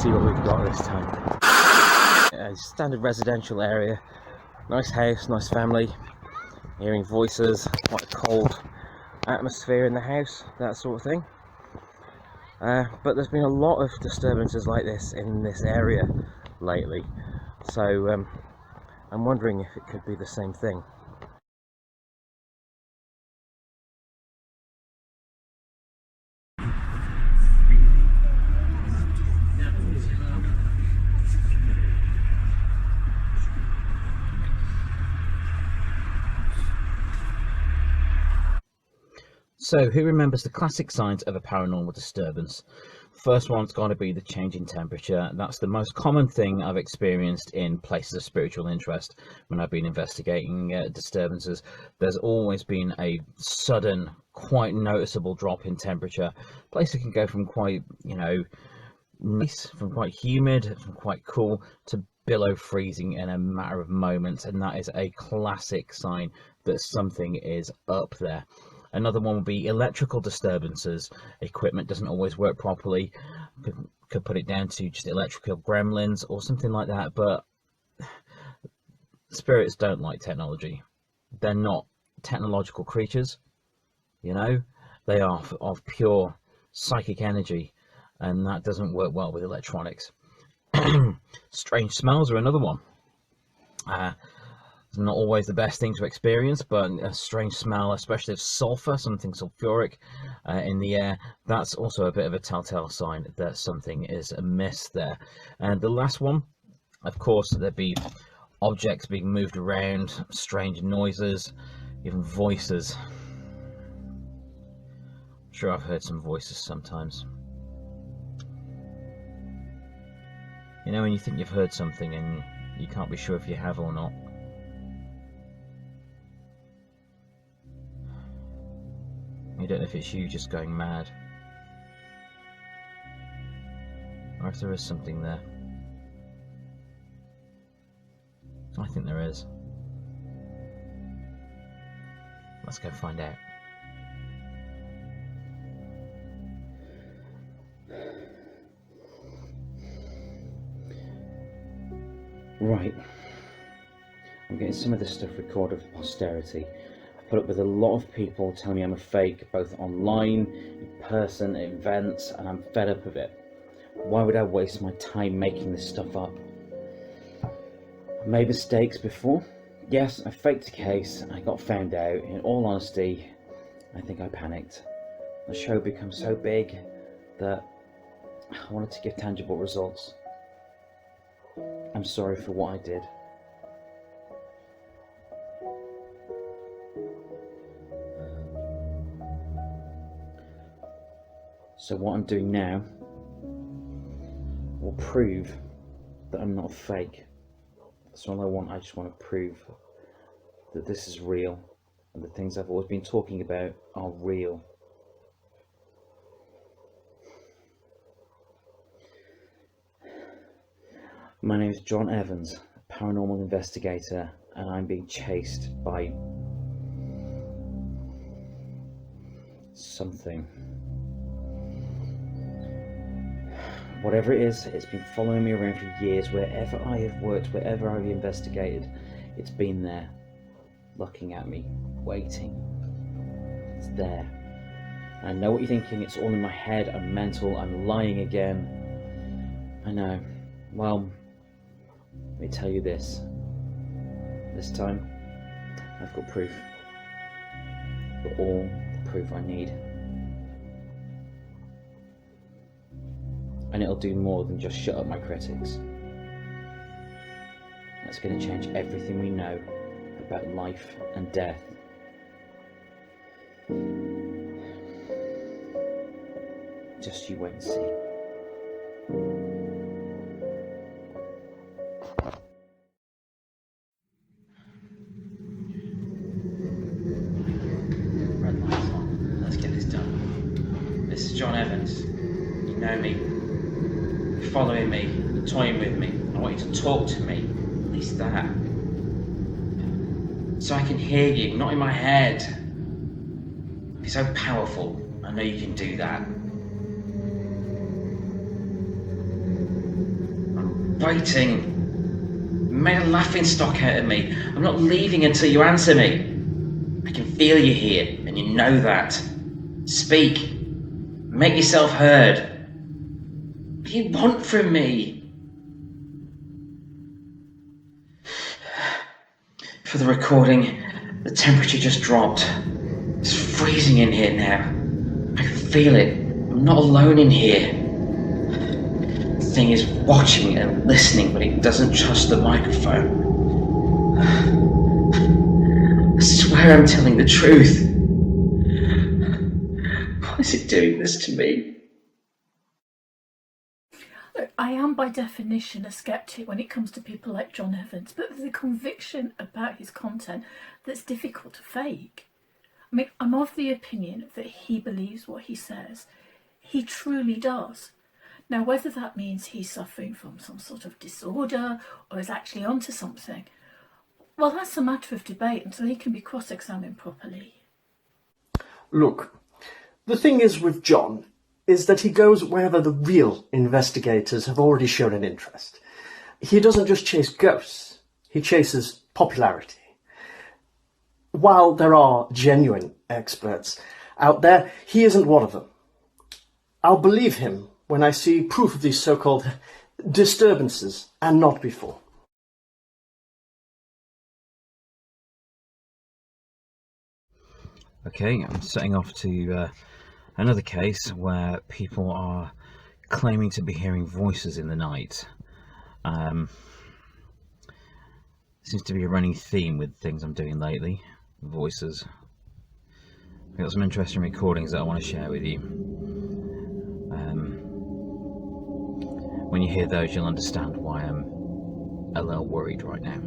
see what we've got this time. A standard residential area, nice house, nice family, hearing voices, quite a cold atmosphere in the house, that sort of thing. But there's been a lot of disturbances like this in this area lately, so I'm wondering if it could be the same thing. So, who remembers the classic signs of a paranormal disturbance? First one's got to be the change in temperature. That's the most common thing I've experienced in places of spiritual interest when I've been investigating disturbances. There's always been a sudden, quite noticeable drop in temperature. Places can go from quite, nice, from quite humid, from quite cool, to below freezing in a matter of moments, and that is a classic sign that something is up there. Another one would be electrical disturbances. Equipment doesn't always work properly. Could put it down to just electrical gremlins or something like that. But spirits don't like technology. They're not technological creatures. They are of pure psychic energy, and that doesn't work well with electronics. Strange smells are another one. It's not always the best thing to experience, but a strange smell, especially of sulfur, something sulfuric in the air, that's also a bit of a telltale sign that something is amiss there. And the last one, of course, there'd be objects being moved around, strange noises, even voices. I'm sure I've heard some voices sometimes. When you think you've heard something and you can't be sure if you have or not. You don't know if it's you just going mad, or if there is something there. I think there is. Let's go find out. Right. I'm getting some of this stuff recorded for posterity. Put up with a lot of people telling me I'm a fake, both online, in person, at events, and I'm fed up of it. Why would I waste my time making this stuff up? I made mistakes before. Yes, I faked a case, I got found out. In all honesty, I think I panicked. The show became so big that I wanted to give tangible results. I'm sorry for what I did. So what I'm doing now will prove that I'm not fake. That's all I want. I just want to prove that this is real, and the things I've always been talking about are real. My name is John Evans, a paranormal investigator, and I'm being chased by something. Whatever it is, it's been following me around for years. Wherever I have worked, wherever I've investigated, it's been there, looking at me, waiting. It's there. I know what you're thinking. It's all in my head. I'm mental. I'm lying again. I know. Well, let me tell you this. This time, I've got proof. I've got all the proof I need. And it'll do more than just shut up my critics. That's going to change everything we know about life and death. Just you wait and see. Red light's on. Let's get this done. This is John Evans. You know me. You're following me, you're toying with me. I want you to talk to me. At least that. So I can hear you, not in my head. You're so powerful. I know you can do that. waiting. You made a laughing stock out of me. I'm not leaving until you answer me. I can feel you here, and you know that. Speak. Make yourself heard. What do you want from me? For the recording, the temperature just dropped. It's freezing in here now. I can feel it. I'm not alone in here. The thing is watching and listening, but it doesn't trust the microphone. I swear I'm telling the truth. Why is it doing this to me? Look, I am by definition a skeptic when it comes to people like John Evans, but there's a conviction about his content that's difficult to fake. I mean, I'm of the opinion that he believes what he says. He truly does. Now, whether that means he's suffering from some sort of disorder or is actually onto something, well, that's a matter of debate until he can be cross-examined properly. Look, the thing is with John is that he goes wherever the real investigators have already shown an interest. He doesn't just chase ghosts, he chases popularity. While there are genuine experts out there, he isn't one of them. I'll believe him when I see proof of these so-called disturbances, and not before. Okay, I'm setting off to another case where people are claiming to be hearing voices in the night. Seems to be a running theme with things I'm doing lately. Voices. I've got some interesting recordings that I want to share with you. When you hear those, you'll understand why I'm a little worried right now.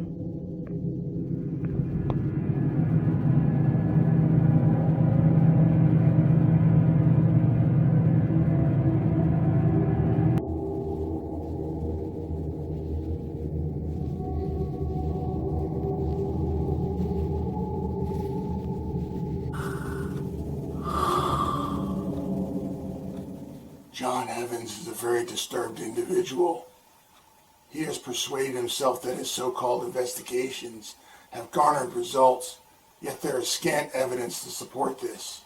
John Evans is a very disturbed individual. He has persuaded himself that his so-called investigations have garnered results, yet there is scant evidence to support this.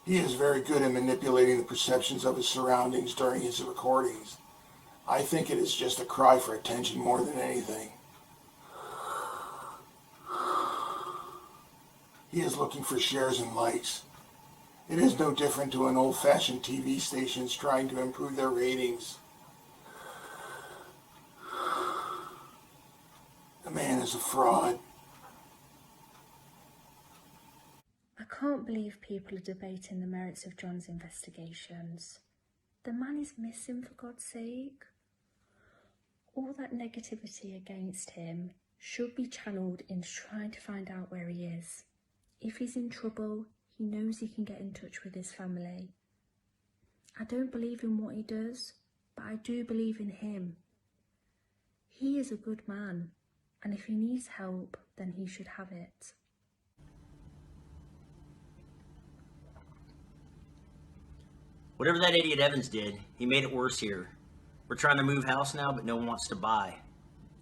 He is very good at manipulating the perceptions of his surroundings during his recordings. I think it is just a cry for attention more than anything. He is looking for shares and likes. It is no different to an old-fashioned TV stations trying to improve their ratings. The man is a fraud. I can't believe people are debating the merits of John's investigations. The man is missing, for God's sake. All that negativity against him should be channeled into trying to find out where he is. If he's in trouble, he knows he can get in touch with his family. I don't believe in what he does, but I do believe in him. He is a good man, and if he needs help, then he should have it. Whatever that idiot Evans did, he made it worse here. We're trying to move house now, but no one wants to buy.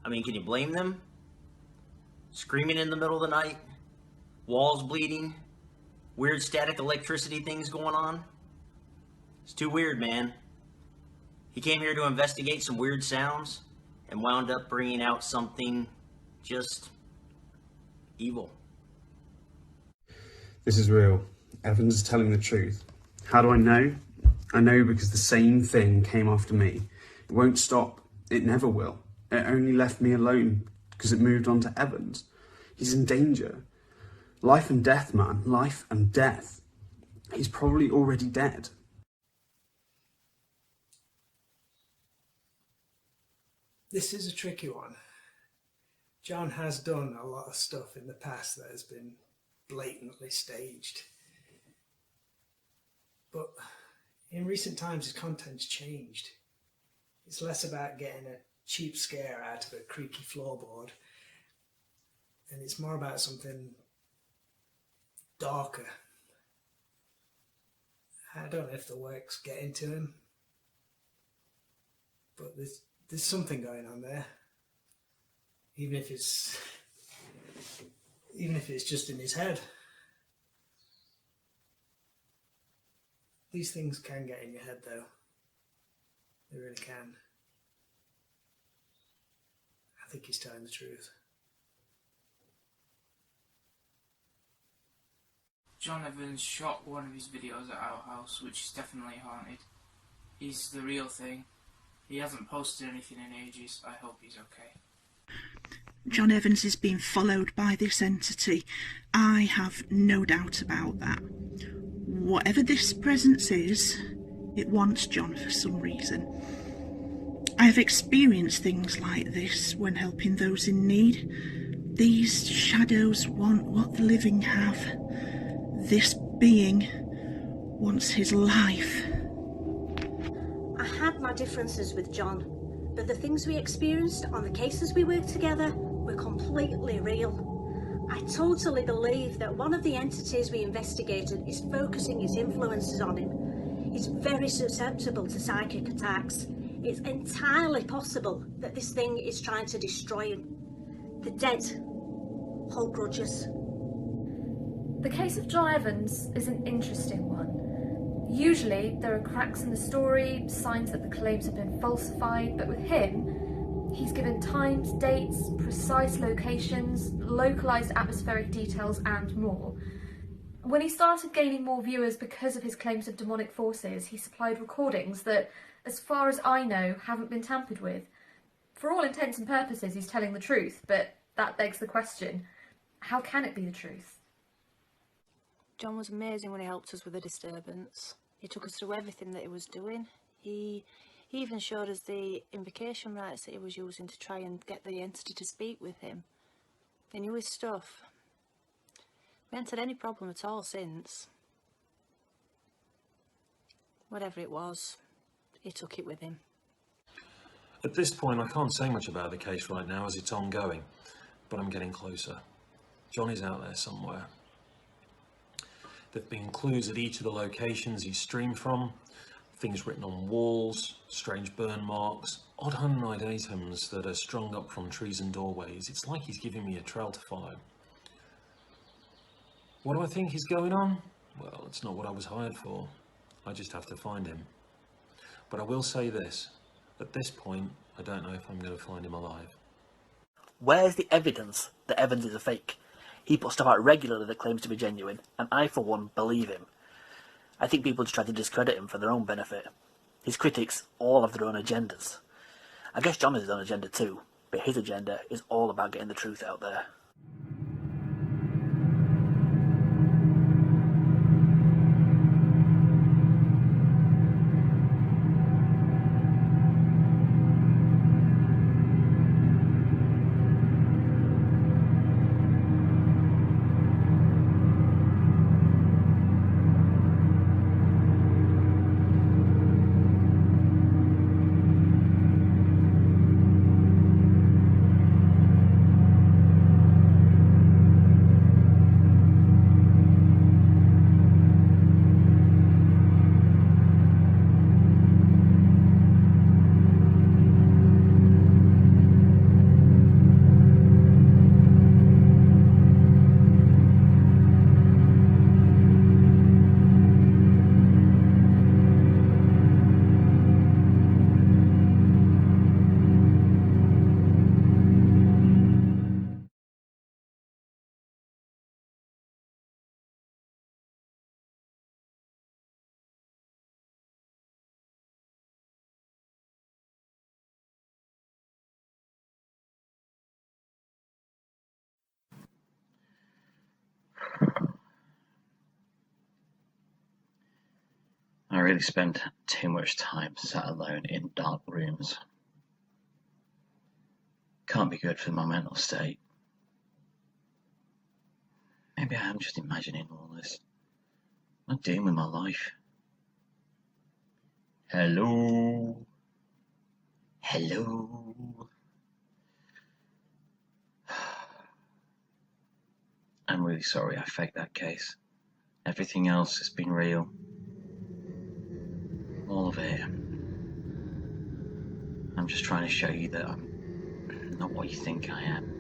I mean, can you blame them? Screaming in the middle of the night, walls bleeding, weird static electricity things going on. It's too weird, man. He came here to investigate some weird sounds and wound up bringing out something just evil. This is real. Evans is telling the truth. How do I know? I know because the same thing came after me. It won't stop. It never will. It only left me alone because it moved on to Evans. He's in danger. Life and death, man. Life and death. He's probably already dead. This is a tricky one. John has done a lot of stuff in the past that has been blatantly staged. But in recent times, his content's changed. It's less about getting a cheap scare out of a creaky floorboard, and it's more about something darker. I don't know if the work's getting to him, but there's something going on there. Even if it's just in his head. These things can get in your head, though. They really can. I think he's telling the truth. John Evans shot one of his videos at our house, which is definitely haunted. He's the real thing. He hasn't posted anything in ages. I hope he's okay. John Evans is being followed by this entity. I have no doubt about that. Whatever this presence is, it wants John for some reason. I have experienced things like this when helping those in need. These shadows want what the living have. This being wants his life. I had my differences with John, but the things we experienced on the cases we worked together were completely real. I totally believe that one of the entities we investigated is focusing its influences on him. He's very susceptible to psychic attacks. It's entirely possible that this thing is trying to destroy him. The dead hold grudges. The case of John Evans is an interesting one. Usually there are cracks in the story, signs that the claims have been falsified, but with him, he's given times, dates, precise locations, localised atmospheric details and more. When he started gaining more viewers because of his claims of demonic forces, he supplied recordings that, as far as I know, haven't been tampered with. For all intents and purposes, he's telling the truth, but that begs the question, how can it be the truth? John was amazing when he helped us with the disturbance. He took us through everything that he was doing. He even showed us the invocation rites that he was using to try and get the entity to speak with him. He knew his stuff. We haven't had any problem at all since. Whatever it was, he took it with him. At this point, I can't say much about the case right now as it's ongoing, but I'm getting closer. John is out there somewhere. There've been clues at each of the locations he's streamed from, things written on walls, strange burn marks, odd humanoid items that are strung up from trees and doorways. It's like he's giving me a trail to follow. What do I think is going on? Well, it's not what I was hired for. I just have to find him. But I will say this, at this point, I don't know if I'm going to find him alive. Where's the evidence that Evans is a fake? He puts stuff out regularly that claims to be genuine, and I, for one, believe him. I think people just try to discredit him for their own benefit. His critics all have their own agendas. I guess John has his own agenda too, but his agenda is all about getting the truth out there. I really spend too much time sat alone in dark rooms. Can't be good for my mental state. Maybe I am just imagining all this. What am I doing with my life? Hello? Hello? I'm really sorry I faked that case. Everything else has been real. All of it. I'm just trying to show you that I'm not what you think I am.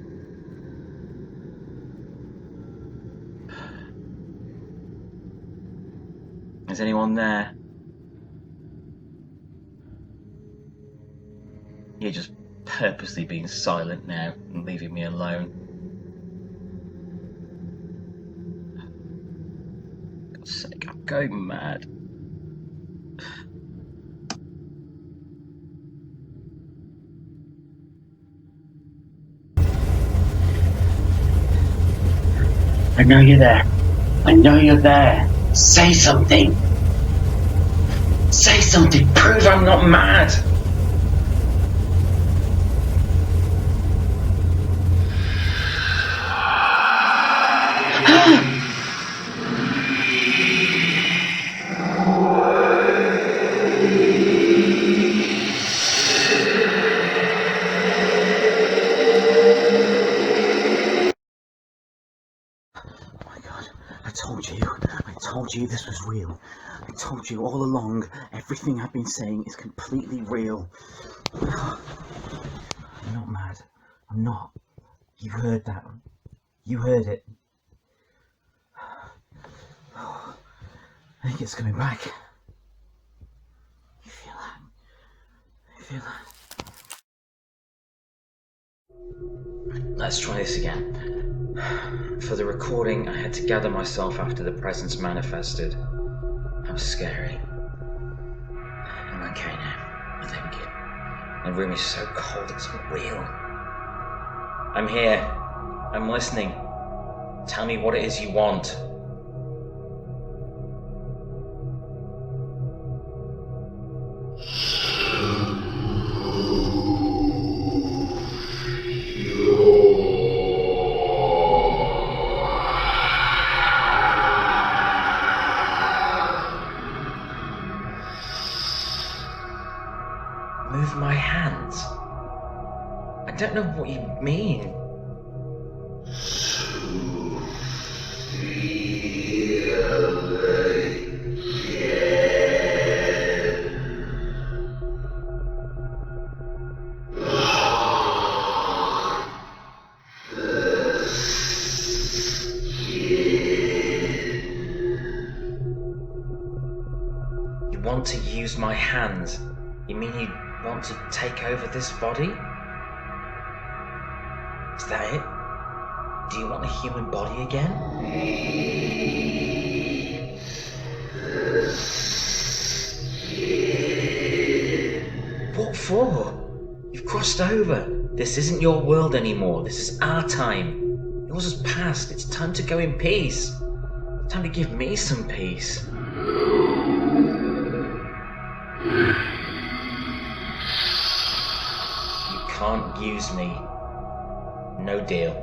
Is anyone there? You're just purposely being silent now and leaving me alone. For God's sake, I'm going mad. I know you're there. I know you're there. Say something. Say something. Prove I'm not mad. I told you this was real. I told you all along, everything I've been saying is completely real. I'm not mad. I'm not. You heard that. You heard it. I think it's coming back. You feel that? You feel that? Let's try this again. For the recording, I had to gather myself after the presence manifested. That was scary. I'm okay now, I think. The room is so cold, it's not real. I'm here. I'm listening. Tell me what it is you want. Move my hands? I don't know what you mean. You want to use my hands? You mean you want to take over this body? Is that it? Do you want a human body again? What for? You've crossed over. This isn't your world anymore. This is our time. Yours is past. It's time to go in peace. It's time to give me some peace. You can't use me. No deal.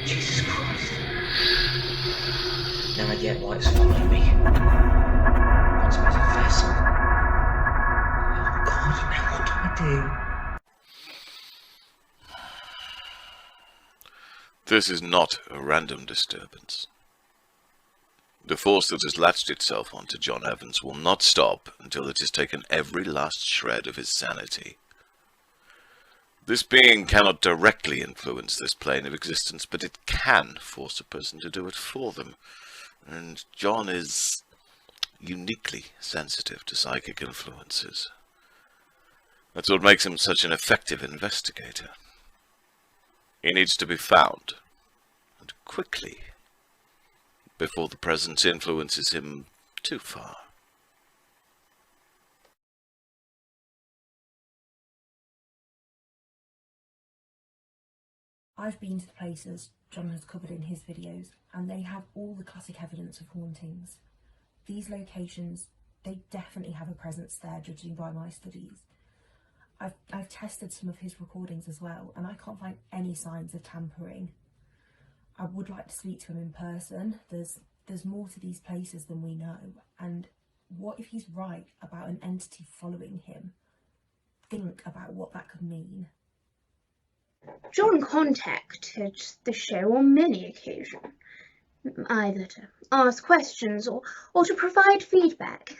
Jesus Christ. Now I get why it's following me. Wants me as a vessel. Oh God, now what do I do? This is not a random disturbance. The force that has latched itself onto John Evans will not stop until it has taken every last shred of his sanity. This being cannot directly influence this plane of existence, but it can force a person to do it for them. And John is uniquely sensitive to psychic influences. That's what makes him such an effective investigator. He needs to be found, and quickly, before the presence influences him too far. I've been to the places John has covered in his videos, and they have all the classic evidence of hauntings. These locations, they definitely have a presence there, judging by my studies. I've tested some of his recordings as well, and I can't find any signs of tampering. I would like to speak to him in person. There's more to these places than we know, and what if he's right about an entity following him? Think about what that could mean. John contacted the show on many occasions, either to ask questions or to provide feedback.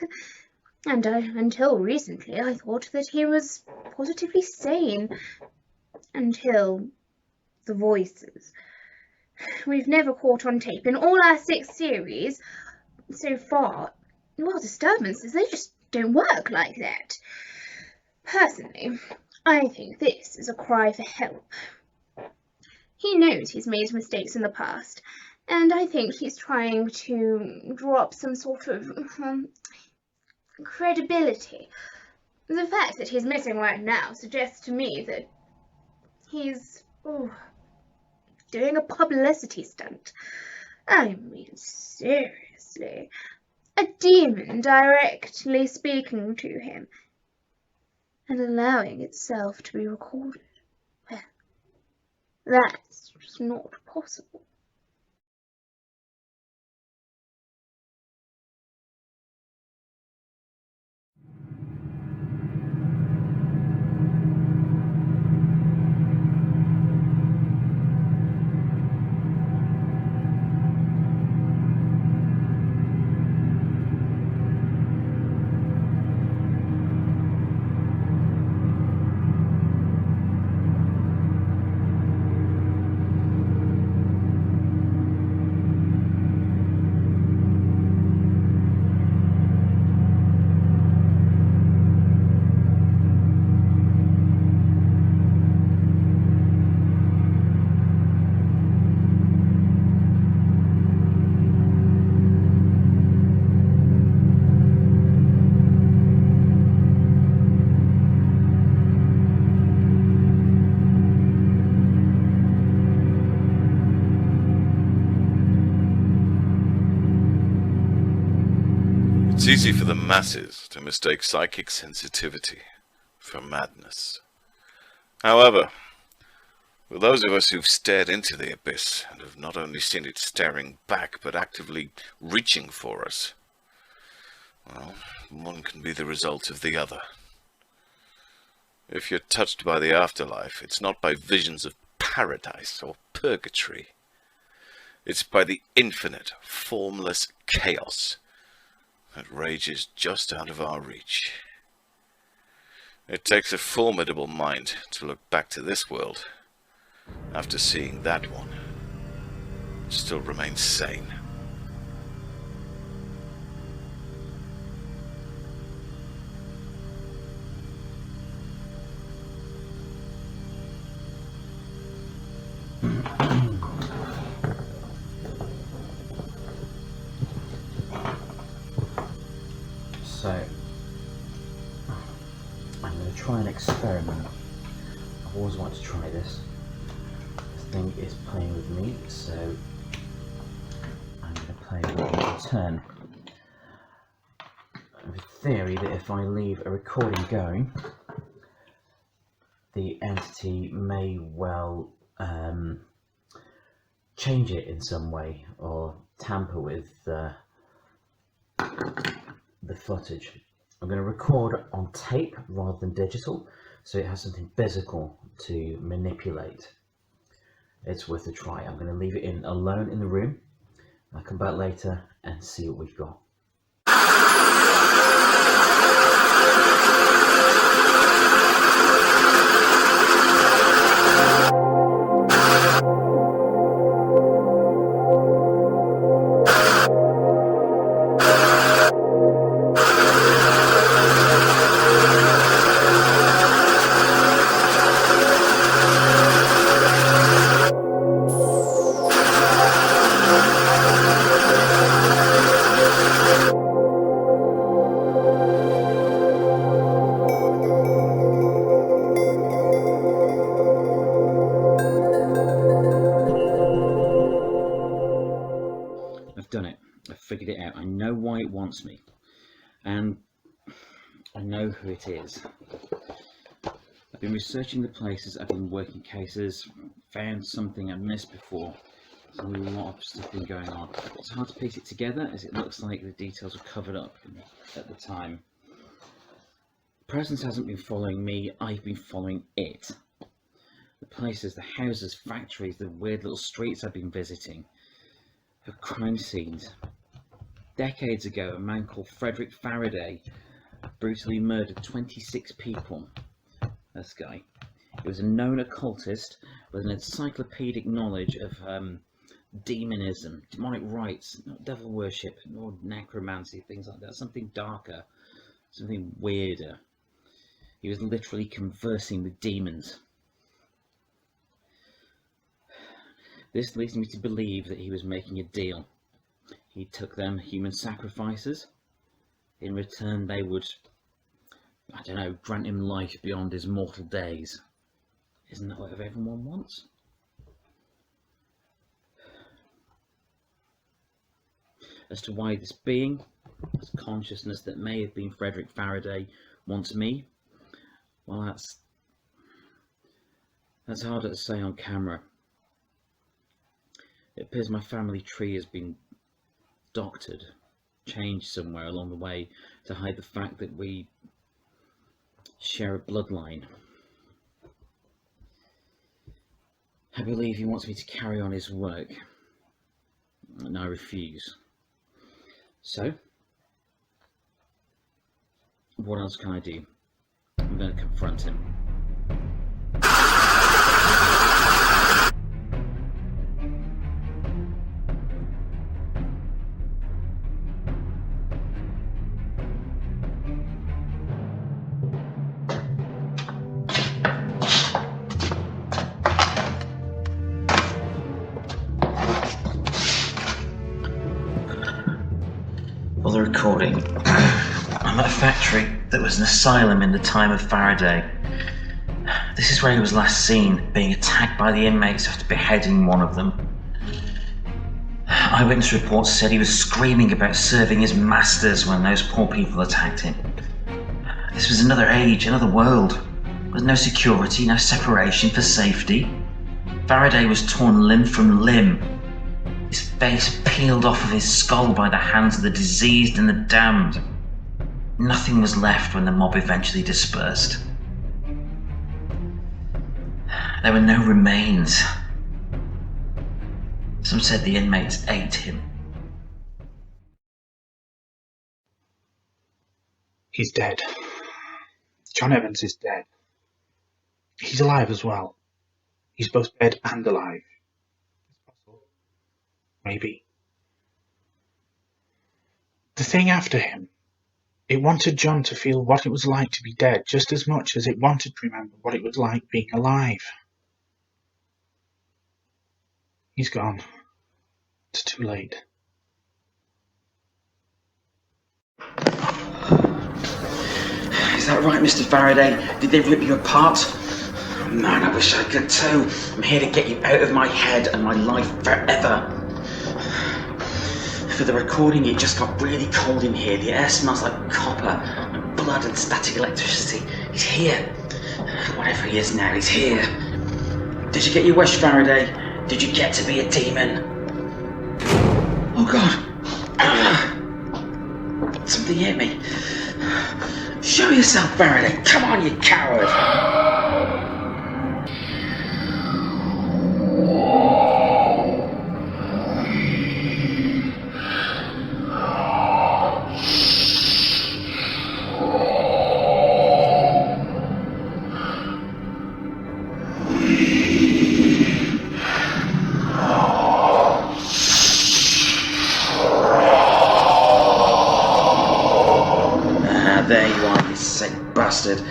And until recently, I thought that he was positively sane. Until the voices. We've never caught on tape in all our 6 series so far. Well, disturbances, they just don't work like that. Personally, I think this is a cry for help. He knows he's made mistakes in the past, and I think he's trying to draw up some sort of credibility. The fact that he's missing right now suggests to me that he's doing a publicity stunt. I mean, seriously. A demon directly speaking to him and allowing itself to be recorded. Well, that's just not possible. It's easy for the masses to mistake psychic sensitivity for madness. However, for those of us who've stared into the abyss and have not only seen it staring back, but actively reaching for us, well, one can be the result of the other. If you're touched by the afterlife, it's not by visions of paradise or purgatory. It's by the infinite, formless chaos that rages just out of our reach. It takes a formidable mind to look back to this world after seeing that one, still remain sane. So, I'm going to try an experiment. I've always wanted to try this. This thing is playing with me, so I'm going to play with it in turn. With theory that if I leave a recording going, the entity may well change it in some way or tamper with the footage. I'm going to record on tape rather than digital, so it has something physical to manipulate. It's worth a try. I'm going to leave it in alone in the room. I'll come back later and see what we've got. I've done it. I've figured it out. I know why it wants me, and I know who it is. I've been researching the places, I've been working cases, found something I've missed before. There's a lot of stuff been going on. It's hard to piece it together as it looks like the details are covered up at the time. Presence hasn't been following me, I've been following it. The places, the houses, factories, the weird little streets I've been visiting, the crime scenes, Decades ago, a man called Frederick Faraday brutally murdered 26 people. This guy. He was a known occultist with an encyclopedic knowledge of demonism, demonic rites, not devil worship, nor necromancy, things like that. Something darker, something weirder. He was literally conversing with demons. This leads me to believe that he was making a deal. He took them human sacrifices. In return, they would, I don't know, grant him life beyond his mortal days. Isn't that what everyone wants? As to why this being, this consciousness that may have been Frederick Faraday, wants me, well, that's harder to say on camera. It appears my family tree has been doctored, changed somewhere along the way to hide the fact that we share a bloodline. I believe he wants me to carry on his work, and I refuse. So, what else can I do? I'm going to confront him. For the recording, I'm at a factory that was an asylum in the time of Faraday. This is where he was last seen, being attacked by the inmates after beheading one of them. Eyewitness reports said he was screaming about serving his masters when those poor people attacked him. This was another age, another world. There was no security, no separation for safety. Faraday was torn limb from limb. His face peeled off of his skull by the hands of the diseased and the damned. Nothing was left when the mob eventually dispersed. There were no remains. Some said the inmates ate him. He's dead. John Evans is dead. He's alive as well. He's both dead and alive. Maybe. The thing after him, it wanted John to feel what it was like to be dead just as much as it wanted to remember what it was like being alive. He's gone. It's too late. Is that right, Mr. Faraday? Did they rip you apart? Oh, man, I wish I could too. I'm here to get you out of my head and my life forever. For the recording, it just got really cold in here. The air smells like copper and blood and static electricity. He's here. Whatever he is now, he's here. Did you get your wish, Faraday? Did you get to be a demon? Oh God. Something hit me. Show yourself, Faraday. Come on, you coward. There you are, you sick bastard.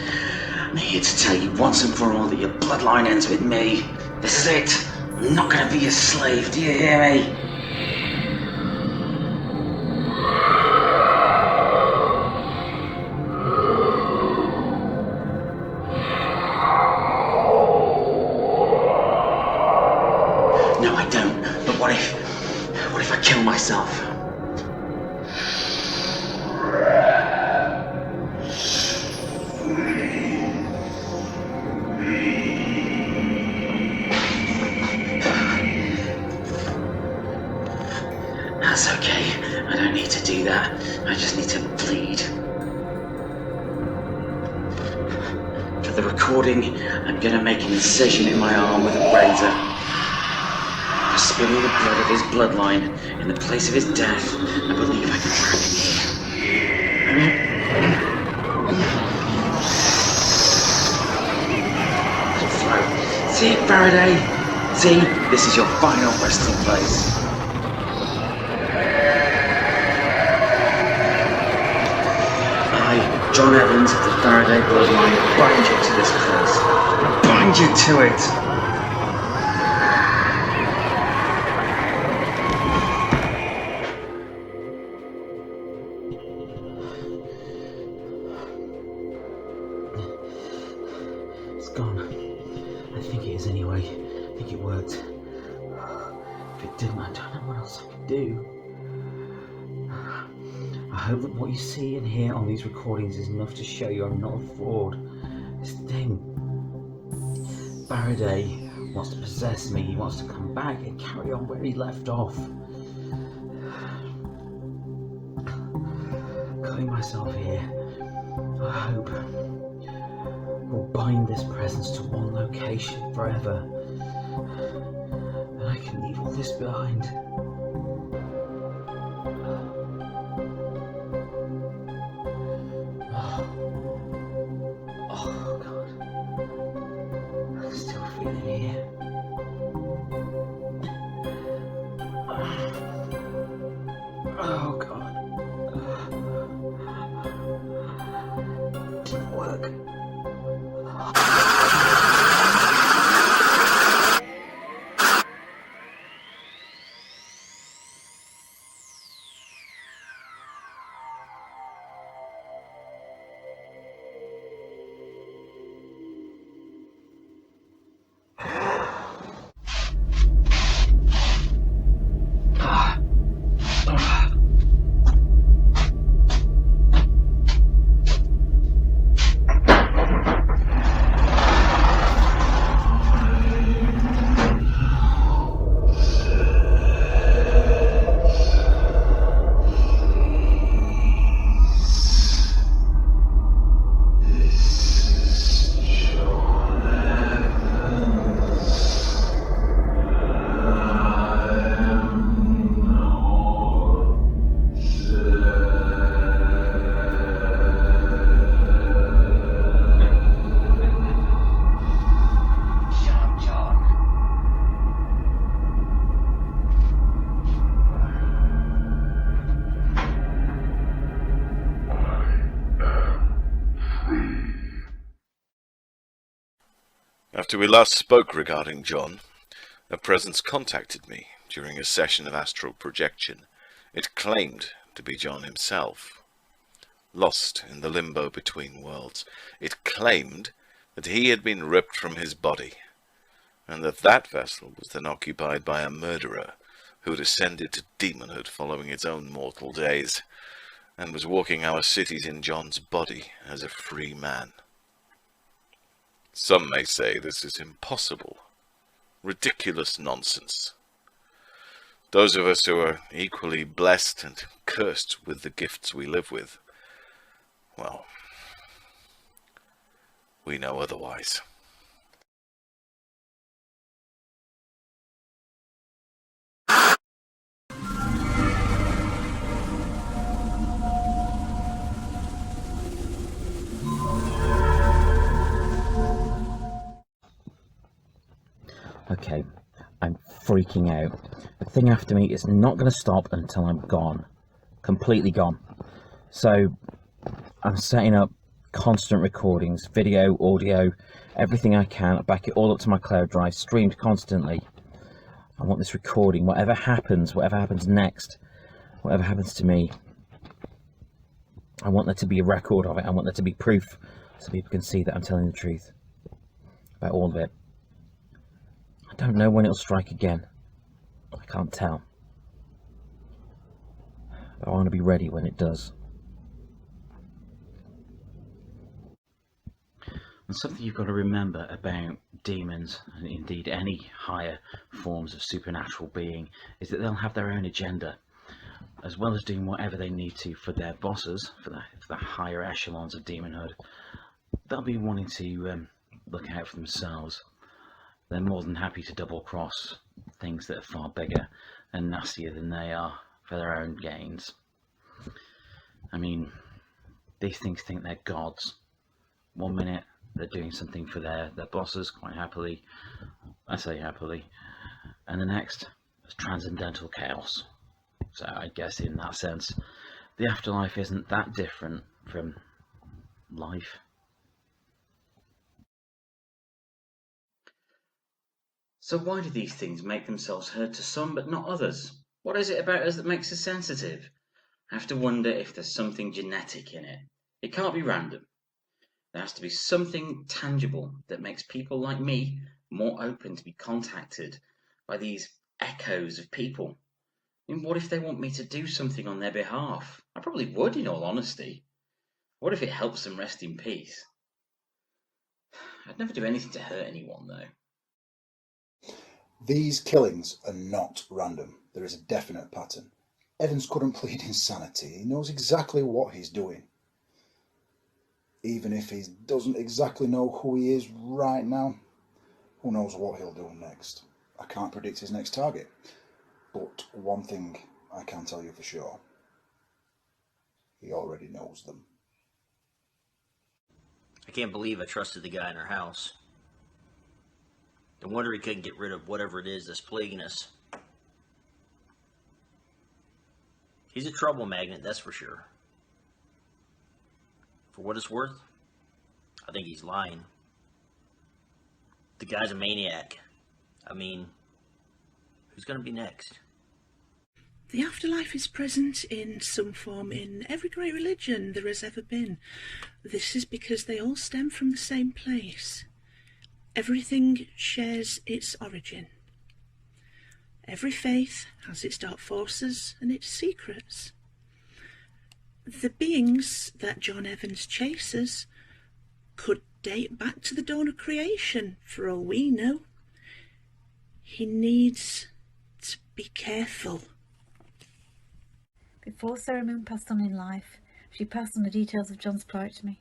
I'm here to tell you once and for all that your bloodline ends with me. This is it. I'm not gonna be a slave, do you hear me? No, I don't. But what if I kill myself? That's okay. I don't need to do that. I just need to bleed. For the recording, I'm gonna make an incision in my arm with a razor. After spilling the blood of his bloodline in the place of his death, I believe I can trap him here. Flow. See it, Faraday? See? This is your final resting place. I, John Evans of the Faraday bloodline, bind you to this place. I bind you to it. It's gone. I think it is anyway. I think it worked. If it didn't, I don't know what else I could do. I hope that what you see and hear on these recordings is enough to show you I'm not a fraud. This thing, Faraday wants to possess me. He wants to come back and carry on where he left off. Cutting myself here, I hope will bind this presence to one location forever, and I can leave all this behind. Oh God, I'm still feeling here. Oh God. Didn't work. After we last spoke regarding John, a presence contacted me during a session of astral projection. It claimed to be John himself, lost in the limbo between worlds. It claimed that he had been ripped from his body, and that that vessel was then occupied by a murderer who had ascended to demonhood following its own mortal days, and was walking our cities in John's body as a free man. Some may say this is impossible, ridiculous nonsense. Those of us who are equally blessed and cursed with the gifts we live with, well, we know otherwise. Okay, I'm freaking out. The thing after me is not going to stop until I'm gone. Completely gone. So, I'm setting up constant recordings, video, audio, everything I can. I back it all up to my cloud drive, streamed constantly. I want this recording, whatever happens next, whatever happens to me, I want there to be a record of it. I want there to be proof so people can see that I'm telling the truth about all of it. I don't know when it'll strike again. I can't tell. But I want to be ready when it does. And something you've got to remember about demons, and indeed any higher forms of supernatural being, is that they'll have their own agenda, as well as doing whatever they need to for their bosses, for the higher echelons of demonhood. They'll be wanting to look out for themselves. They're more than happy to double cross things that are far bigger and nastier than they are for their own gains. I mean, these things think they're gods. One minute they're doing something for their bosses quite happily, I say happily, and the next is transcendental chaos. So I guess in that sense, the afterlife isn't that different from life. So why do these things make themselves heard to some but not others? What is it about us that makes us sensitive? I have to wonder if there's something genetic in it. It can't be random. There has to be something tangible that makes people like me more open to be contacted by these echoes of people. I mean, what if they want me to do something on their behalf? I probably would, in all honesty. What if it helps them rest in peace? I'd never do anything to hurt anyone, though. These killings are not random. There is a definite pattern. Evans couldn't plead insanity. He knows exactly what he's doing. Even if he doesn't exactly know who he is right now, who knows what he'll do next. I can't predict his next target. But one thing I can tell you for sure. He already knows them. I can't believe I trusted the guy in our house. No wonder he couldn't get rid of whatever it is that's plaguing us. He's a trouble magnet, that's for sure. For what it's worth, I think he's lying. The guy's a maniac. I mean, who's going to be next? The afterlife is present in some form in every great religion there has ever been. This is because they all stem from the same place. Everything shares its origin. Every faith has its dark forces and its secrets. The beings that John Evans chases could date back to the dawn of creation, for all we know. He needs to be careful. Before Sarah Moon passed on in life, she passed on the details of John's plight to me.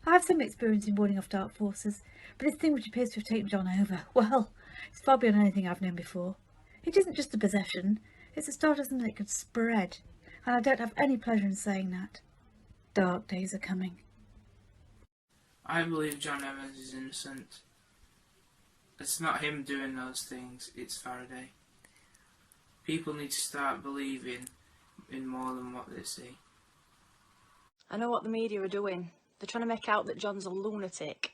I have some experience in warding off dark forces, but this thing which appears to have taken John over, well, it's far beyond anything I've known before. It isn't just a possession, it's the start of something that could spread, and I don't have any pleasure in saying that. Dark days are coming. I believe John Evans is innocent. It's not him doing those things, it's Faraday. People need to start believing in more than what they see. I know what the media are doing. They're trying to make out that John's a lunatic.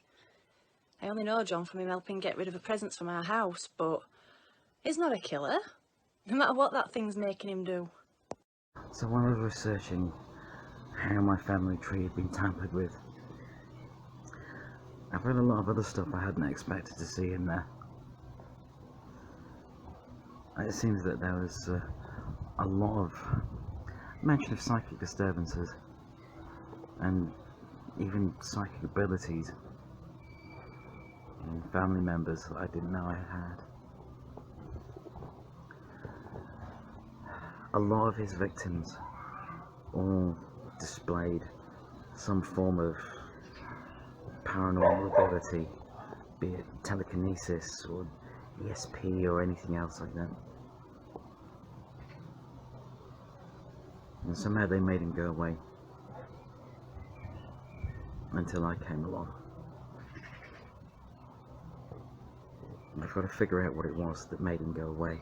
I only know John from him helping get rid of a presence from our house, but he's not a killer, no matter what that thing's making him do. So when I was researching how my family tree had been tampered with, I've read a lot of other stuff I hadn't expected to see in there. It seems that there was a lot of mention of psychic disturbances and even psychic abilities in family members that I didn't know I had. A lot of his victims all displayed some form of paranormal ability, be it telekinesis or ESP or anything else like that. And somehow they made him go away. Until I came along. And I've got to figure out what it was that made him go away.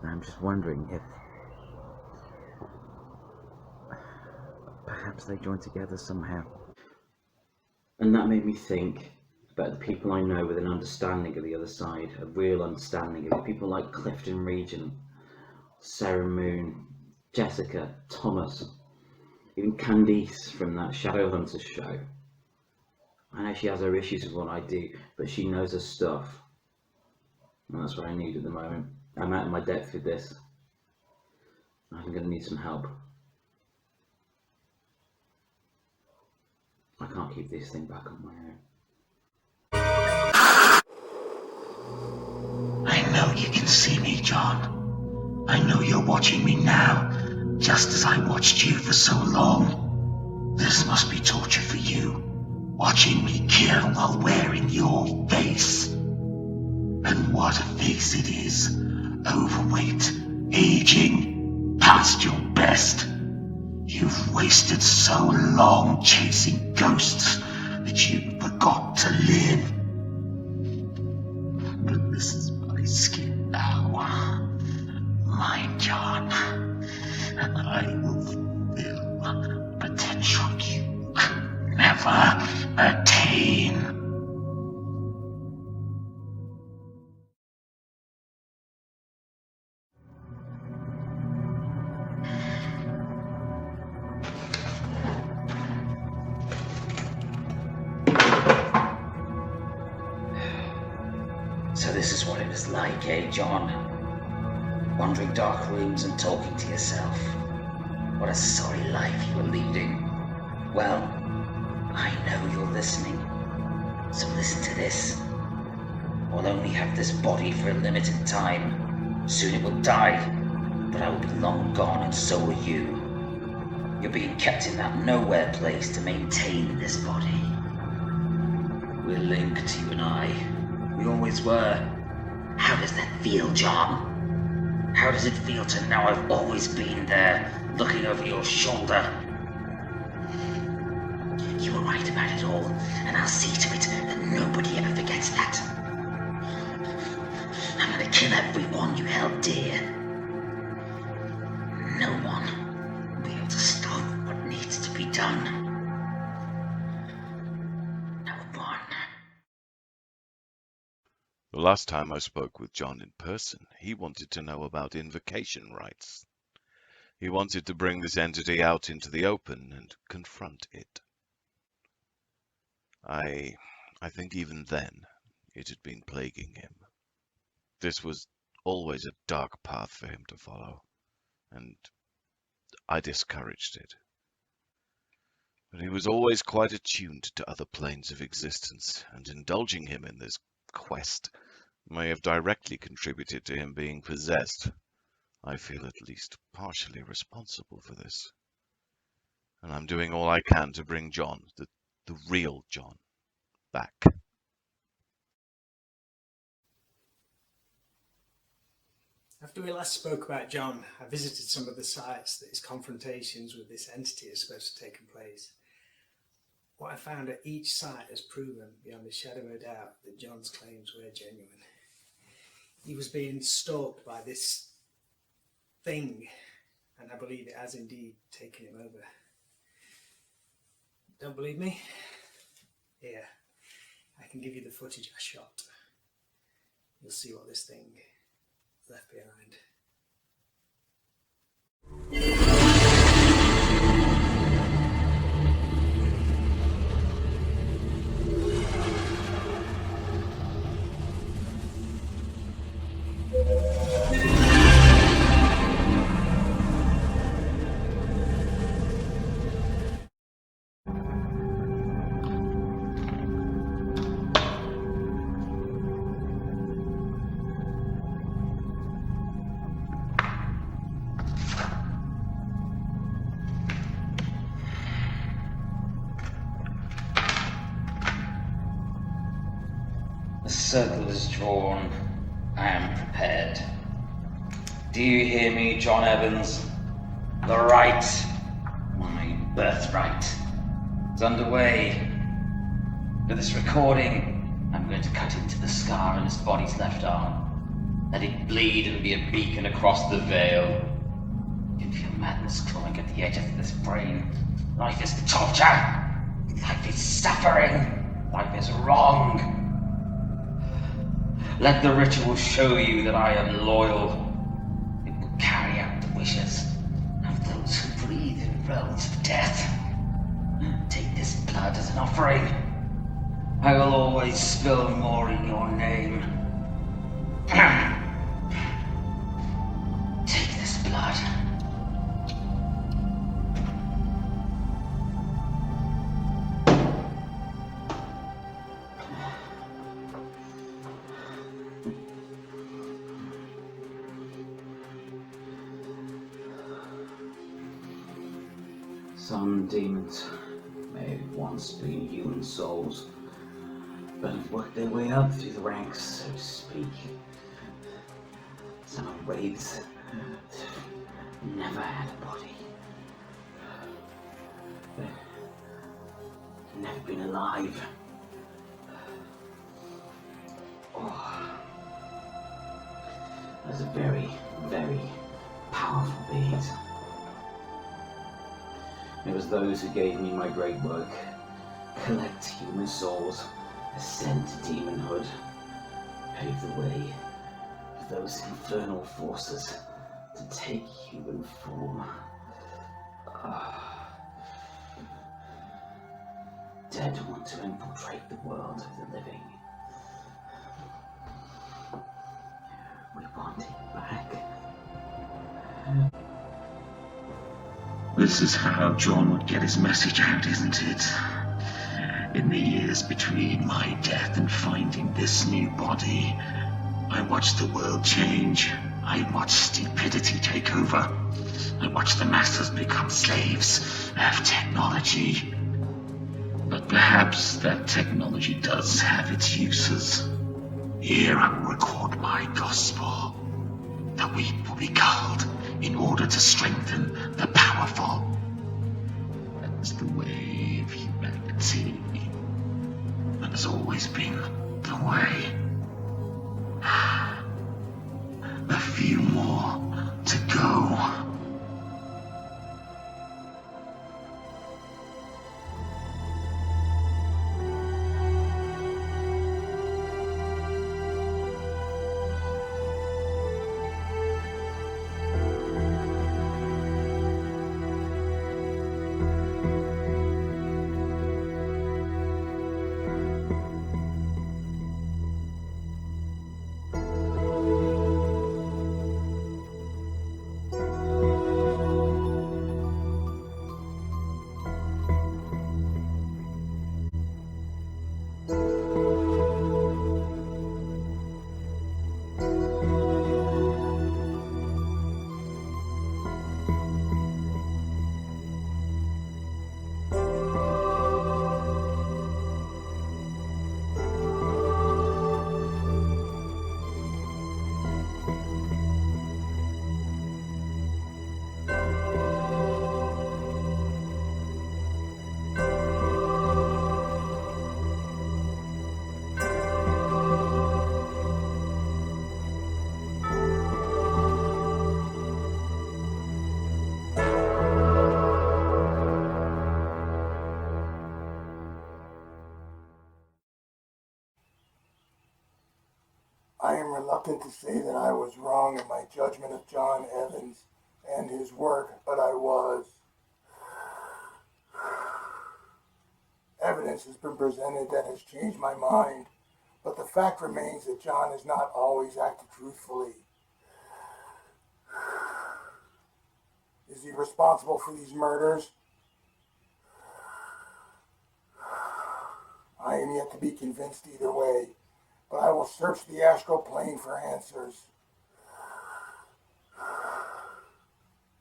And I'm just wondering if perhaps they joined together somehow. And that made me think about the people I know with an understanding of the other side, a real understanding of it. People like Clifton Regent, Sarah Moon, Jessica, Thomas, even Candice from that Shadowhunters show. I know she has her issues with what I do, but she knows her stuff. And that's what I need at the moment. I'm out of my depth with this. I'm going to need some help. I can't keep this thing back on my own. I know you can see me, John. I know you're watching me now, just as I watched you for so long. This must be torture for you. watching me kill while wearing your face. And what a face it is. Overweight, aging, past your best. You've wasted so long chasing ghosts that you forgot to live. But this is my skin now. Mine, John. And I will fulfill potential you could never attain. So this is what it was like, eh, John? Wandering dark rooms and talking to yourself. What a sorry life you were leading. Well, I know you're listening. So listen to this. I'll only have this body for a limited time. Soon it will die, but I will be long gone and so will you. You're being kept in that nowhere place to maintain this body. We're linked, you and I. We always were. How does that feel, John? How does it feel to know I've always been there, looking over your shoulder? You were right about it all, and I'll see to it that nobody ever forgets that. I'm gonna kill everyone you held dear. No one will be able to stop what needs to be done. The last time I spoke with John in person, he wanted to know about invocation rites. He wanted to bring this entity out into the open and confront it. I think even then, it had been plaguing him. This was always a dark path for him to follow, and I discouraged it. But he was always quite attuned to other planes of existence, and indulging him in this quest may have directly contributed to him being possessed. I feel at least partially responsible for this. And I'm doing all I can to bring John, the real John, back. After we last spoke about John, I visited some of the sites that his confrontations with this entity are supposed to have taken place. What I found at each site has proven, beyond a shadow of a doubt, that John's claims were genuine. He was being stalked by this thing, and I believe it has indeed taken him over. Don't believe me? Here, I can give you the footage I shot. You'll see what this thing left behind. The circle is drawn. I am prepared. Do you hear me, John Evans? The right, my birthright, is underway. For this recording, I'm going to cut into the scar in his body's left arm. Let it bleed and be a beacon across the veil. You can feel madness clawing at the edge of this brain. Life is torture. Life is suffering. Life is wrong. Let the ritual show you that I am loyal. It will carry out the wishes of those who breathe in realms of death. Take this blood as an offering. I will always spill more in your name. Take this blood. Some demons They've once been human souls, but have worked their way up through the ranks, so to speak. Some are wraiths that never had a body. They've never been alive. Oh, those are very, very powerful beings. It was those who gave me my great work. Collect human souls, ascend to demonhood, pave the way for those infernal forces to take human form. Dead want to infiltrate the world of the living. We want it back. This is how John would get his message out, isn't it? In the years between my death and finding this new body, I watched the world change. I watched stupidity take over. I watched the masters become slaves of technology. But perhaps that technology does have its uses. Here I will record my gospel. The weak will be culled in order to strengthen the powerful. That's the way of humanity. That has always been the way. A few more to go. I am reluctant to say that I was wrong in my judgment of John Evans and his work, but I was. Evidence has been presented that has changed my mind, but the fact remains that John has not always acted truthfully. Is he responsible for these murders? I am yet to be convinced either way, but I will search the astral plane for answers.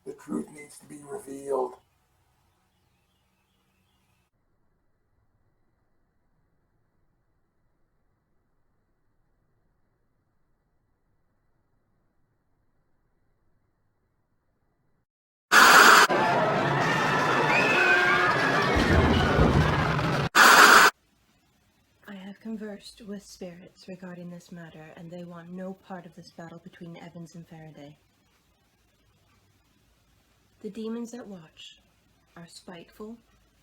The truth needs to be revealed. I have conversed with spirits regarding this matter, and they want no part of this battle between Evans and Faraday. The demons that watch are spiteful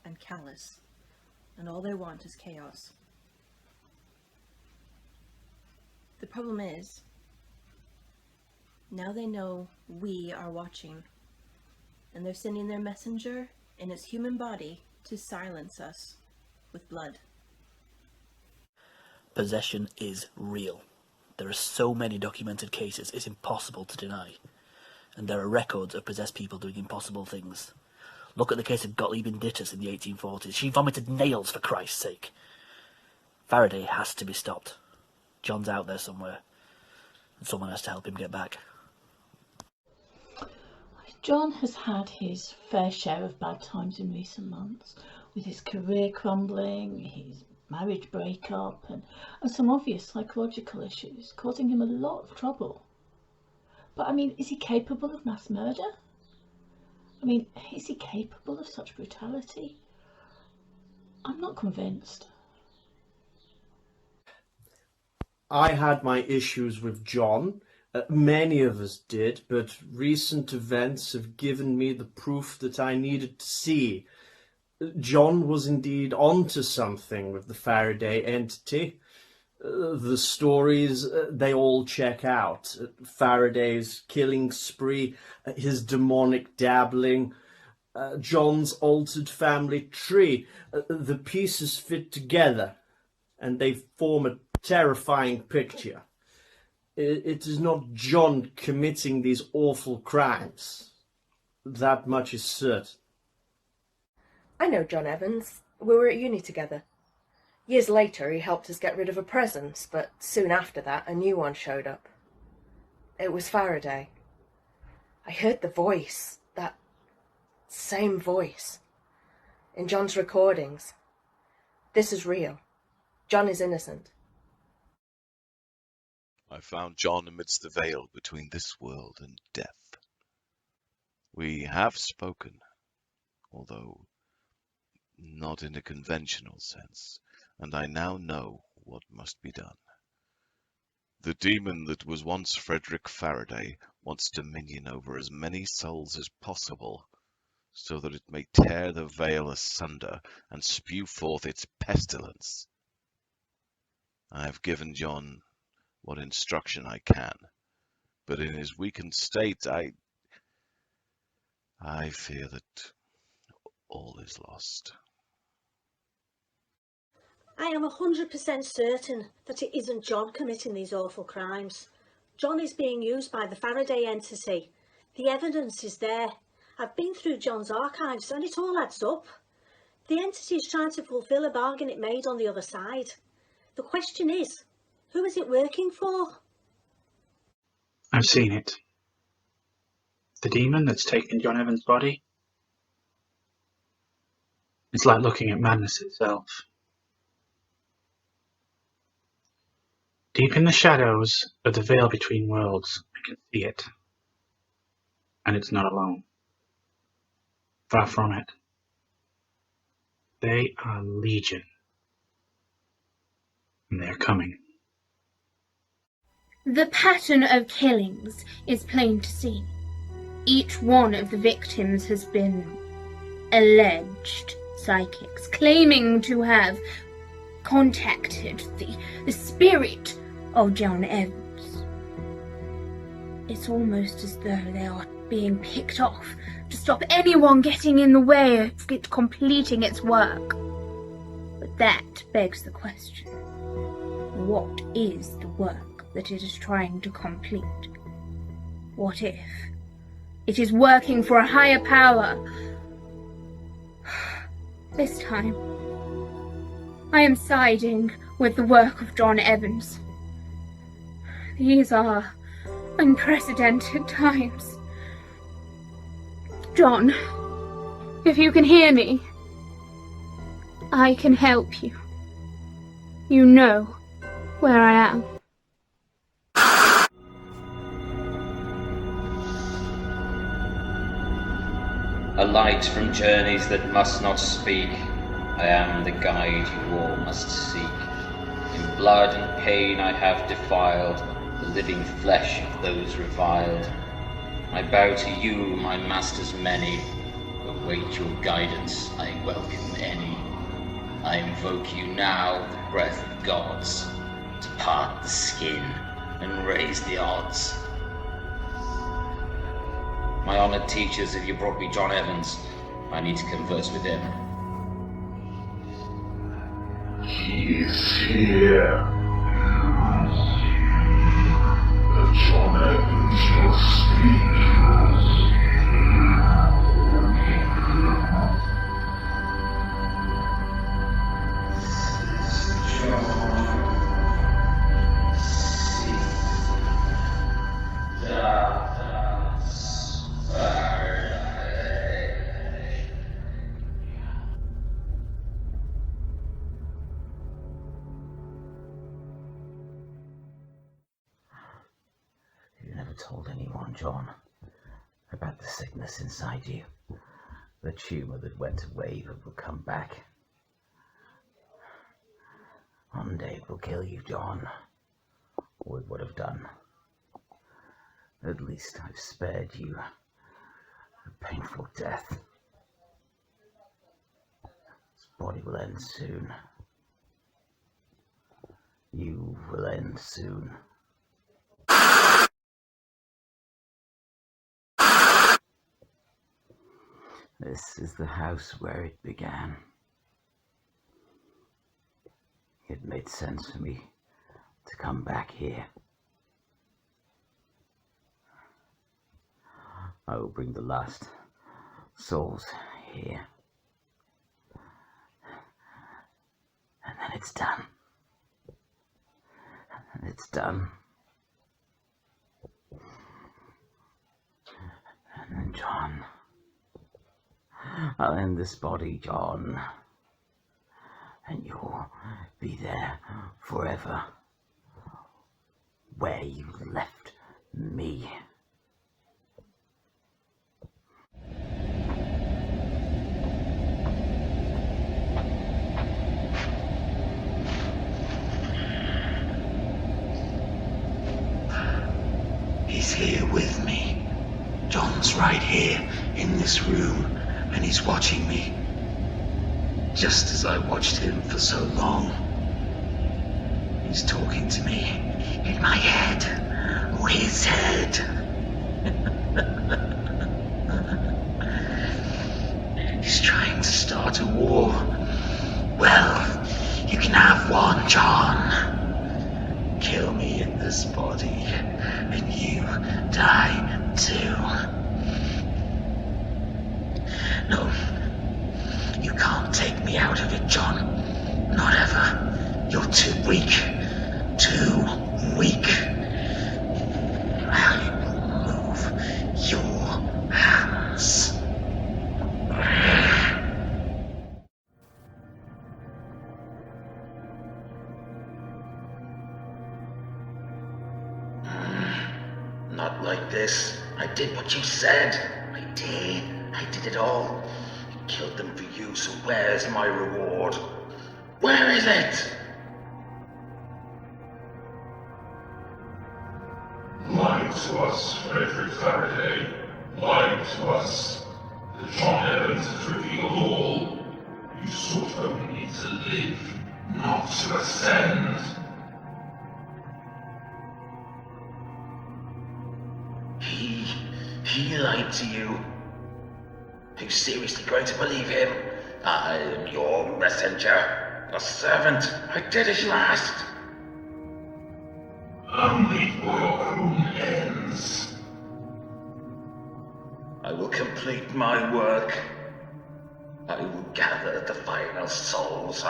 and callous, and all they want is chaos. The problem is, now they know we are watching, and they're sending their messenger in its human body to silence us with blood. Possession is real. There are so many documented cases, it's impossible to deny. And there are records of possessed people doing impossible things. Look at the case of Gottlieb Dittus in the 1840s. She vomited nails, for Christ's sake. Faraday has to be stopped. John's out there somewhere, and someone has to help him get back. John has had his fair share of bad times in recent months. with his career crumbling, his marriage breakup, and some obvious psychological issues, causing him a lot of trouble. But I mean, is he capable of mass murder? I mean, is he capable of such brutality? I'm not convinced. I had my issues with John. Many of us did, but recent events have given me the proof that I needed to see. John was indeed onto something with the Faraday entity. The stories, they all check out. Faraday's killing spree, his demonic dabbling, John's altered family tree. The pieces fit together, and they form a terrifying picture. It is not John committing these awful crimes. That much is certain. I know John Evans. We were at uni together. Years later, he helped us get rid of a presence, but soon after that, a new one showed up. It was Faraday. I heard the voice, that same voice, in John's recordings. This is real. John is innocent. I found John amidst the veil between this world and death. We have spoken, although not in a conventional sense, and I now know what must be done. The demon that was once Frederick Faraday wants dominion over as many souls as possible, so that it may tear the veil asunder and spew forth its pestilence. I have given John what instruction I can, but in his weakened state I fear that all is lost. I am 100% certain that it isn't John committing these awful crimes. John is being used by the Faraday entity. The evidence is there. I've been through John's archives and it all adds up. The entity is trying to fulfill a bargain it made on the other side. The question is, who is it working for? I've seen it. The demon that's taken John Evans' body. It's like looking at madness itself. Deep in the shadows of the veil between worlds, I can see it. And it's not alone. Far from it. They are legion. And they're coming. The pattern of killings is plain to see. Each one of the victims has been alleged psychics, claiming to have contacted the spirit of John Evans. It's almost as though they are being picked off to stop anyone getting in the way of it completing its work. But that begs the question, what is the work that it is trying to complete? What if it is working for a higher power? This time, I am siding with the work of John Evans. These are unprecedented times. John, if you can hear me, I can help you. You know where I am. A light from journeys that must not speak, I am the guide you all must seek. In blood and pain I have defiled the living flesh of those reviled. I bow to you, my masters many, await your guidance, I welcome any. I invoke you now, the breath of gods, to part the skin and raise the odds. My honoured teachers, if you brought me John Evans, I need to converse with him. He is here. The John Evans will speak. told anyone, John, about the sickness inside you. The tumour that went away but will come back. One day it will kill you, John. Or it would have done. At least I've spared you a painful death. This body will end soon. You will end soon. This is the house where it began. It made sense for me to come back here. I will bring the last souls here. And then it's done. And it's done. And then, John, I'll end this body, John. And you'll be there forever. Where you left me. He's here with me. John's right here in this room, and he's watching me. Just as I watched him for so long. He's talking to me in my head, or his head. He's trying to start a war. Well, you can have one, John. Kill me in this body, and you die too. No, you can't take me out of it, John. Not ever. You're too weak. Too weak. I will move your hands. Not like this. I did what you said. I did it all. I killed them for you, so where's my reward? Where is it? Lie to us, Frederick Faraday. Lie to us. The John Evans has revealed all. You sought only to live, not to ascend. He lied to you. Are you seriously going to believe him? I am your messenger, a servant. I did as you asked. Only for your own ends. I will complete my work. I will gather the final souls.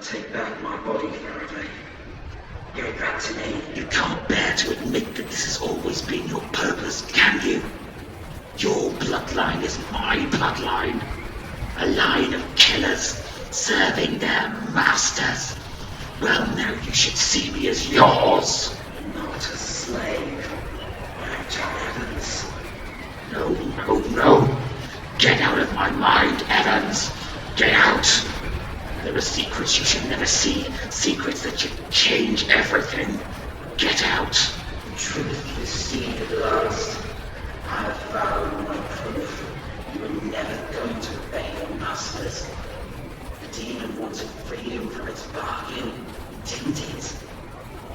Take back my body, Faraday. Give it back to me. You can't bear to admit that this has always been your purpose, can you? Your bloodline is my bloodline. A line of killers serving their masters. Well, now you should see me as yours. Not a slave. I'm John Evans. No, no, no. Get out of my mind, Evans. Get out. There are secrets you should never see. Secrets that should change everything. Get out. The truth is seen at last. I have found my proof. You are never going to obey your masters. The demon wanted freedom from its bargain, didn't it?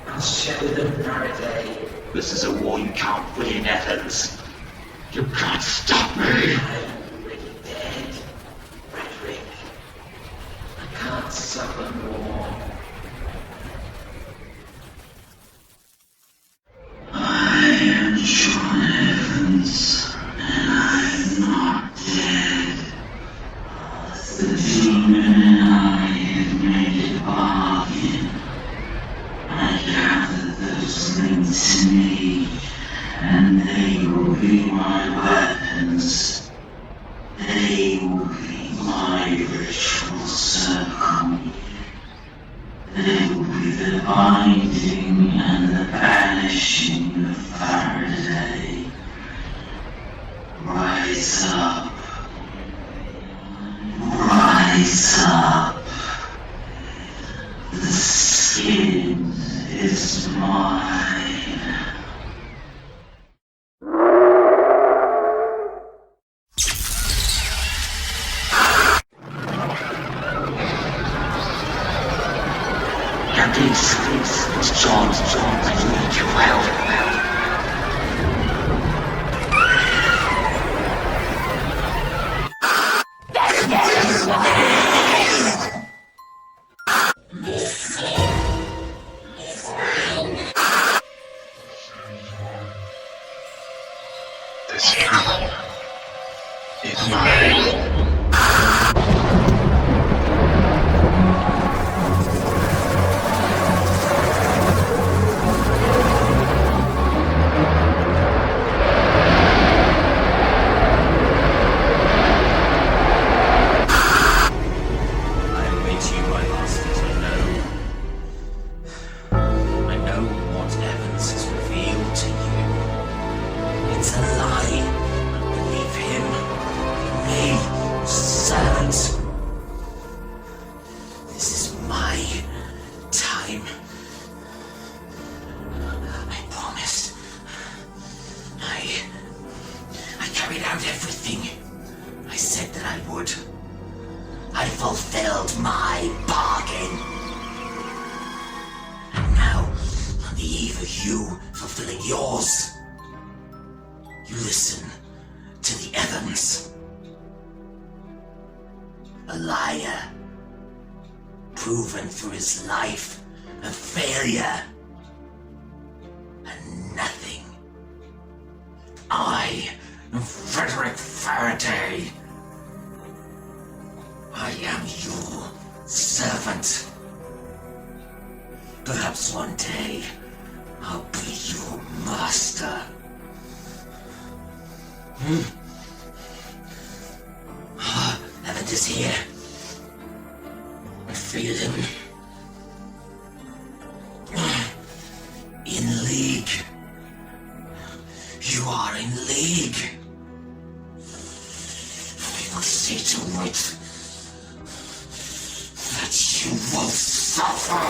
I'll show them, Faraday. This is a war you can't win, Evans. You can't stop me. I'm already dead, Frederick. I can't suffer more. I am John Evans, and I'm not dead. The demon and I have made a bargain. I gathered those links to me, and they will be my weapons. They will be my ritual circle. They will be the binding and the banishing of Faraday. Rise up. Rise up. The skin is mine. It's John. I need your help. This power is mine. I fulfilled my bargain. And now, on the eve of you fulfilling yours, you listen to the Evans. A liar, proven through his life of failure and nothing. I am Frederick Faraday. I am your servant. Perhaps one day I'll be your master. Evans is here. I feel him. In league. You are in league. I will see to it that you will suffer.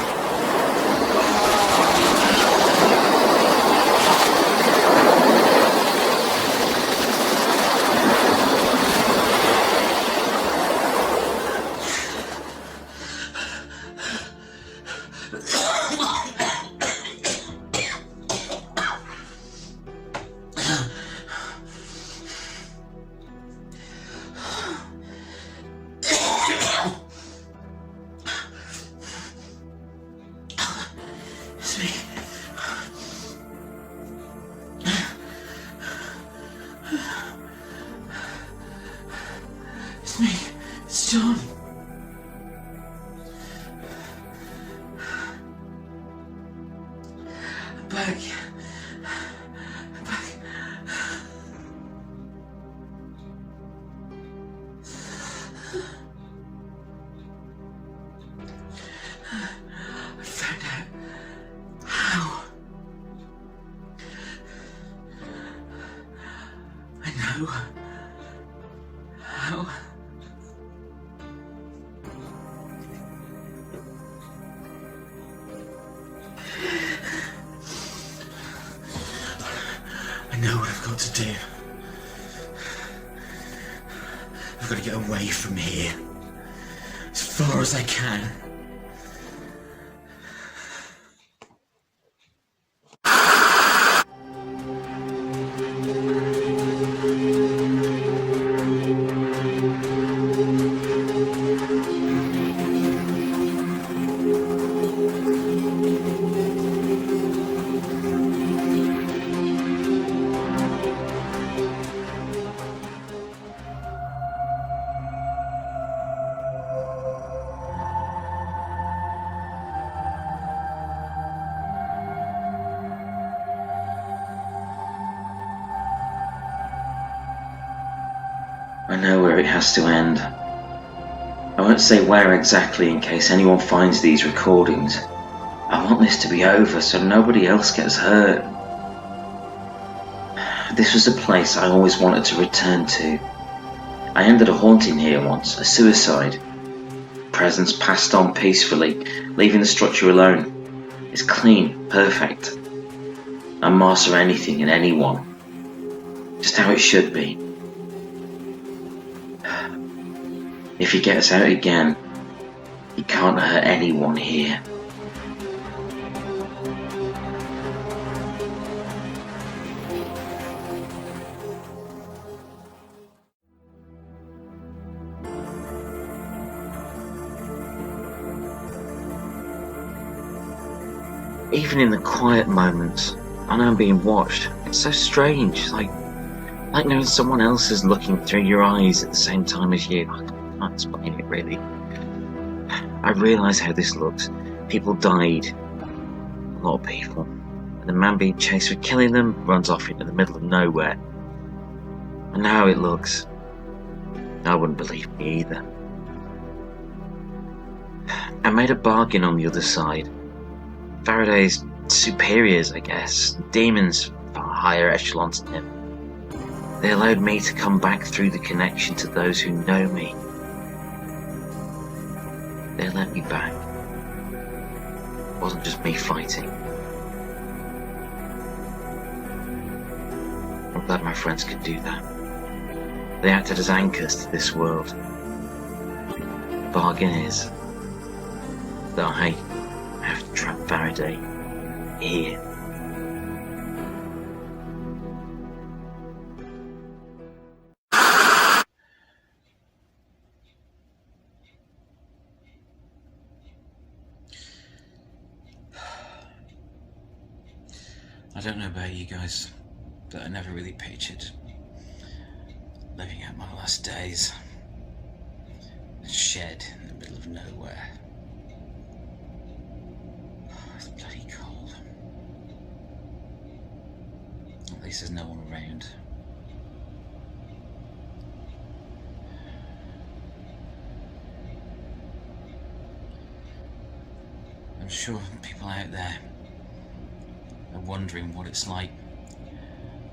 It's me. It's John. I'm back. I'm back. I found out how. I know how. I know what I've got to do. I've got to get away from here. As far as I can. I know where it has to end. I won't say where exactly in case anyone finds these recordings. I want this to be over so nobody else gets hurt. This was a place I always wanted to return to. I ended a haunting here once, a suicide. Presence passed on peacefully, leaving the structure alone. It's clean, perfect. No marks of anything and anyone. Just how it should be. If he gets out again, he can't hurt anyone here. Even in the quiet moments, I know I'm being watched. It's so strange, like knowing someone else is looking through your eyes at the same time as you. I can't explain it really. I realise how this looks. People died. A lot of people. And the man being chased for killing them runs off into the middle of nowhere. And now how it looks. I wouldn't believe me either. I made a bargain on the other side. Faraday's superiors, I guess, demons far higher echelons than him. They allowed me to come back through the connection to those who know me. They let me back. It wasn't just me fighting. I'm glad my friends could do that. They acted as anchors to this world. The bargain is that I have to trap Faraday here. I don't know about you guys, but I never really pictured living out my last days in a shed in the middle of nowhere. It's bloody cold. At least there's no one around. I'm sure people out there are wondering what it's like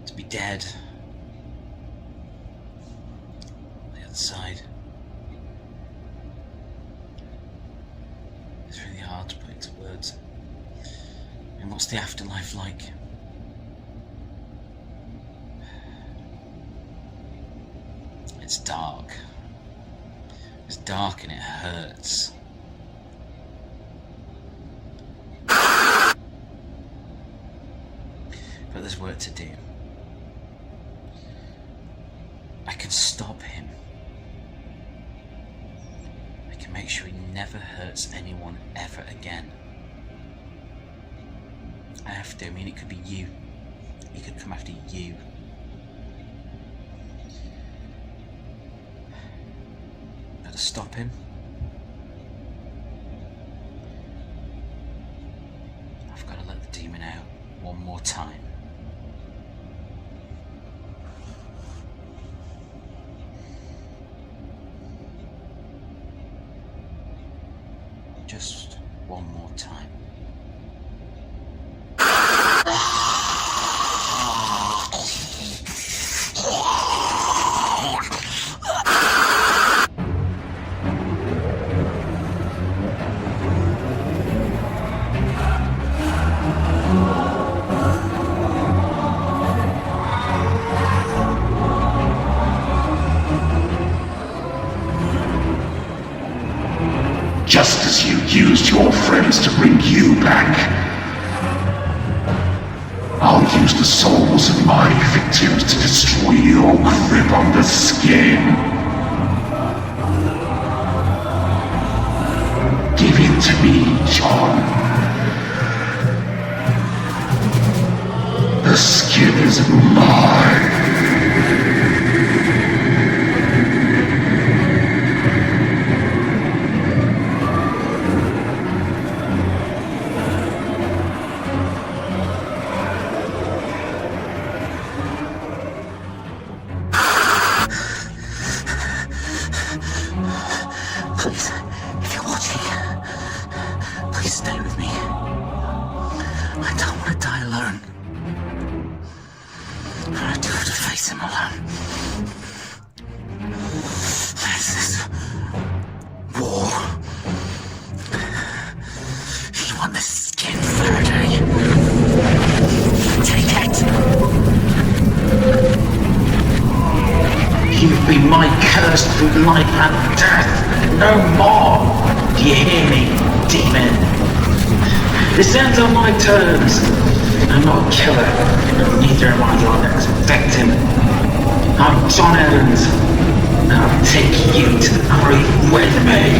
to be dead on the other side. It's really hard to put into words. And what's the afterlife like? It's dark. It's dark and it hurts. But there's work to do. I can stop him. I can make sure he never hurts anyone ever again. I have to. I mean, it could be you. He could come after you. But to stop him, I've got to let the demon out one more time. Just one more time. Just as you used your friends to bring you back, I'll use the souls of my victims to destroy your grip on the skin. Give it to me, John. The skin is mine. him alone. This is war. You want this skin, Faraday? Take it. You've been my curse through life and death. No more. Do you hear me, demon? This ends on my terms. I'm not a killer, and neither am I your next victim. I'm John Evans, and I'll take you to the grave with me.